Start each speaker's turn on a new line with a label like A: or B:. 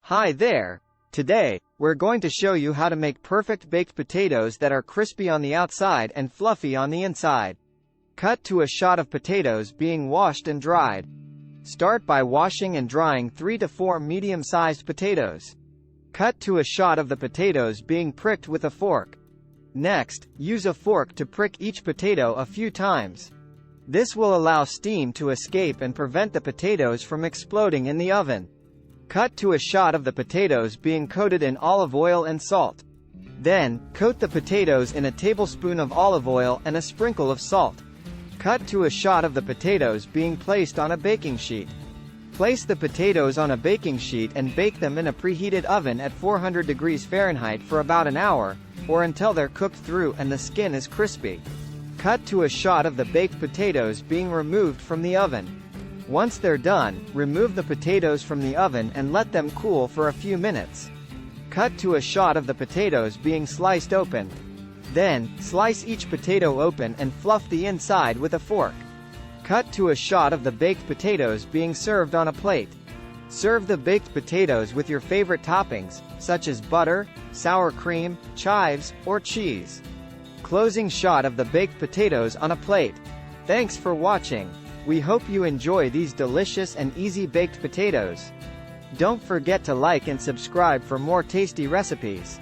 A: Hi there! Today, we're going to show you how to make perfect baked potatoes that are crispy on the outside and fluffy on the inside. Cut to a shot of potatoes being washed and dried. Start by washing and drying 3 to 4 medium-sized potatoes. Cut to a shot of the potatoes being pricked with a fork. Next, use a fork to prick each potato a few times. This will allow steam to escape and prevent the potatoes from exploding in the oven. Cut to a shot of the potatoes being coated in olive oil and salt. Then, coat the potatoes in a tablespoon of olive oil and a sprinkle of salt. Cut to a shot of the potatoes being placed on a baking sheet. Place the potatoes on a baking sheet and bake them in a preheated oven at 400 degrees Fahrenheit for about an hour, or until they're cooked through and the skin is crispy. Cut to a shot of the baked potatoes being removed from the oven. Once they're done, remove the potatoes from the oven and let them cool for a few minutes. Cut to a shot of the potatoes being sliced open. Then, slice each potato open and fluff the inside with a fork. Cut to a shot of the baked potatoes being served on a plate. Serve the baked potatoes with your favorite toppings, such as butter, sour cream, chives, or cheese. Closing shot of the baked potatoes on a plate. Thanks for watching. We hope you enjoy these delicious and easy baked potatoes. Don't forget to like and subscribe for more tasty recipes.